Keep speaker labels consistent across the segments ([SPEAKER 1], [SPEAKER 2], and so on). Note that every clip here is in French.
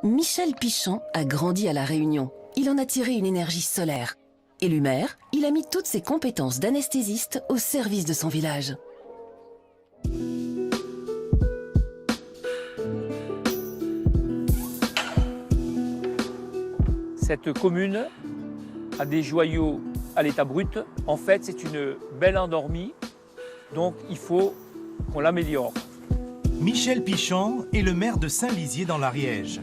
[SPEAKER 1] Michel Pichon a grandi à La Réunion. Il en a tiré une énergie solaire. Élu maire, il a mis toutes ses compétences d'anesthésiste au service de son village.
[SPEAKER 2] Cette commune a des joyaux à l'état brut. En fait, c'est une belle endormie, donc il faut qu'on l'améliore.
[SPEAKER 3] Michel Pichon est le maire de Saint-Lizier dans l'Ariège.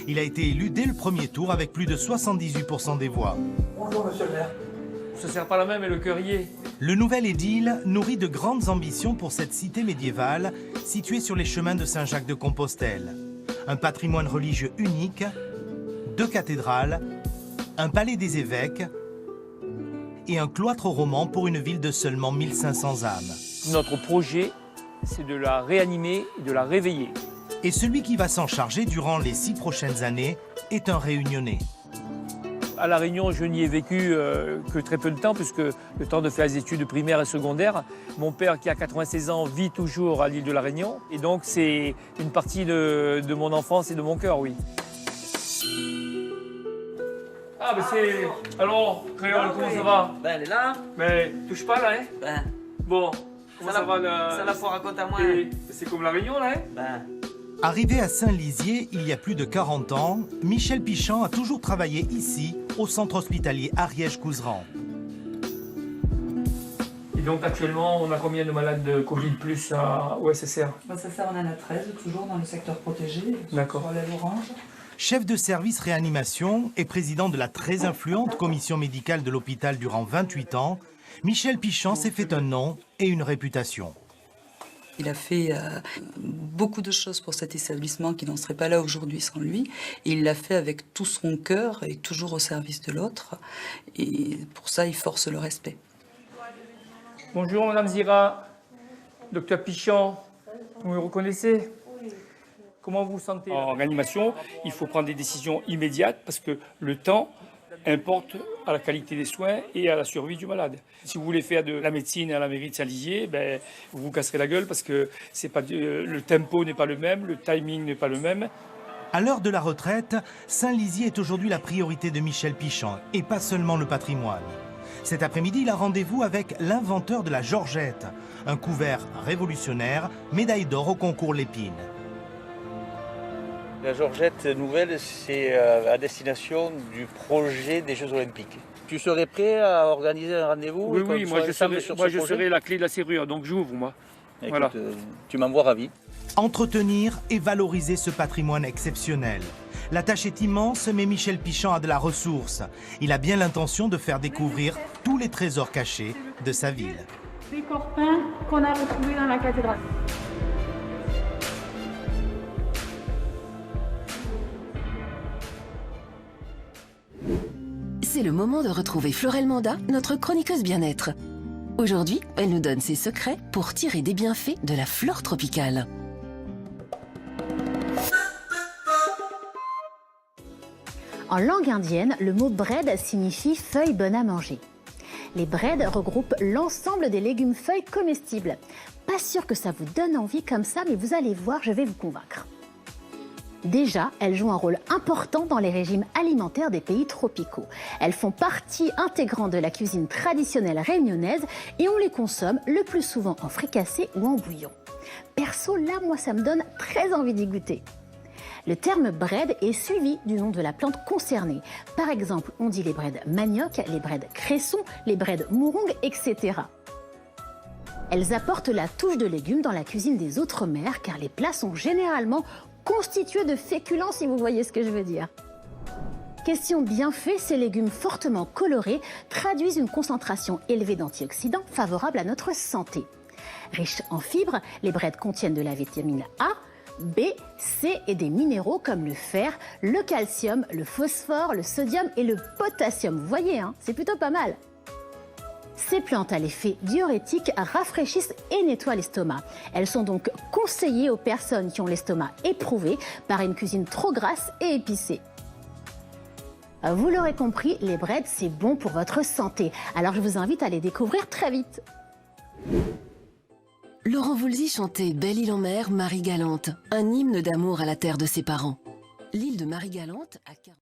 [SPEAKER 3] Il a été élu dès le premier tour avec plus de 78% des voix.
[SPEAKER 2] Bonjour monsieur le maire. Ça ne sert pas la même et le cœur y est.
[SPEAKER 3] Le nouvel édile nourrit de grandes ambitions pour cette cité médiévale située sur les chemins de Saint-Jacques-de-Compostelle. Un patrimoine religieux unique, 2 cathédrales, un palais des évêques et un cloître roman pour une ville de seulement 1500 âmes.
[SPEAKER 2] Notre projet, c'est de la réanimer et de la réveiller.
[SPEAKER 3] Et celui qui va s'en charger durant les 6 prochaines années est un Réunionnais.
[SPEAKER 2] À La Réunion, je n'y ai vécu que très peu de temps, puisque le temps de faire les études primaires et secondaires. Mon père, qui a 96 ans, vit toujours à l'île de La Réunion. Et donc, c'est une partie de mon enfance et de mon cœur, oui. Ah, ben c'est... Alors, Créole, comment ça va?
[SPEAKER 4] Ben, elle est là.
[SPEAKER 2] Mais touche pas, là, hein?
[SPEAKER 4] Ben,
[SPEAKER 2] Bon, comment ça va, là?
[SPEAKER 4] ça la faut raconter à moi.
[SPEAKER 2] C'est comme La Réunion, là, hein?
[SPEAKER 4] Ben,
[SPEAKER 3] Arrivé à Saint-Lizier il y a plus de 40 ans, Michel Pichon a toujours travaillé ici, au centre hospitalier Ariège-Couserans.
[SPEAKER 2] Et donc, actuellement, on a combien de malades de Covid plus au SSR?
[SPEAKER 5] Ça sert en a 13, toujours dans le secteur protégé,
[SPEAKER 2] D'accord.
[SPEAKER 5] sur l'aile orange.
[SPEAKER 3] Chef de service réanimation et président de la très influente commission médicale de l'hôpital durant 28 ans, Michel Pichon s'est fait un nom et une réputation.
[SPEAKER 5] Il a fait beaucoup de choses pour cet établissement qui n'en serait pas là aujourd'hui sans lui. Et il l'a fait avec tout son cœur et toujours au service de l'autre. Et pour ça, il force le respect.
[SPEAKER 2] Bonjour, Madame Zira. Docteur Pichon, vous me reconnaissez? Comment vous vous sentez? En réanimation, il faut prendre des décisions immédiates parce que le temps importe à la qualité des soins et à la survie du malade. Si vous voulez faire de la médecine à la mairie de Saint-Lizier, ben, vous vous casserez la gueule parce que le tempo n'est pas le même, le timing n'est pas le même.
[SPEAKER 3] À l'heure de la retraite, Saint-Lizier est aujourd'hui la priorité de Michel Pichon et pas seulement le patrimoine. Cet après-midi, il a rendez-vous avec l'inventeur de la Georgette, un couvert révolutionnaire, médaille d'or au concours Lépine.
[SPEAKER 6] La Georgette nouvelle, c'est à destination du projet des Jeux Olympiques. Tu serais prêt à organiser un rendez-vous?
[SPEAKER 2] Oui, moi je serai la clé de la serrure, donc j'ouvre moi.
[SPEAKER 6] Écoute,
[SPEAKER 2] Voilà.
[SPEAKER 6] Tu m'envoies ravi.
[SPEAKER 3] Entretenir et valoriser ce patrimoine exceptionnel. La tâche est immense, mais Michel Pichon a de la ressource. Il a bien l'intention de faire découvrir tous les trésors cachés de sa ville.
[SPEAKER 7] Des corps peints qu'on a retrouvés dans la cathédrale.
[SPEAKER 1] C'est le moment de retrouver Florelle Manda, notre chroniqueuse bien-être. Aujourd'hui, elle nous donne ses secrets pour tirer des bienfaits de la flore tropicale.
[SPEAKER 8] En langue indienne, le mot bread signifie feuille bonne à manger. Les breads regroupent l'ensemble des légumes-feuilles comestibles. Pas sûr que ça vous donne envie comme ça, mais vous allez voir, je vais vous convaincre. Déjà, elles jouent un rôle important dans les régimes alimentaires des pays tropicaux. Elles font partie intégrante de la cuisine traditionnelle réunionnaise et on les consomme le plus souvent en fricassé ou en bouillon. Perso, là, moi, ça me donne très envie d'y goûter. Le terme bread est suivi du nom de la plante concernée. Par exemple, on dit les breads manioc, les breads cresson, les breads mourong, etc. Elles apportent la touche de légumes dans la cuisine des Outre-mer car les plats sont généralement constitués de féculents, si vous voyez ce que je veux dire. Question bienfait, ces légumes fortement colorés traduisent une concentration élevée d'antioxydants favorables à notre santé. Riches en fibres, les breads contiennent de la vitamine A, B, C et des minéraux comme le fer, le calcium, le phosphore, le sodium et le potassium. Vous voyez, hein, c'est plutôt pas mal. Ces plantes à l'effet diurétique rafraîchissent et nettoient l'estomac. Elles sont donc conseillées aux personnes qui ont l'estomac éprouvé par une cuisine trop grasse et épicée. Vous l'aurez compris, les breads, c'est bon pour votre santé. Alors je vous invite à les découvrir très vite.
[SPEAKER 1] Laurent Voulzy chantait Belle île en mer, Marie galante, un hymne d'amour à la terre de ses parents. L'île de Marie-Galante, à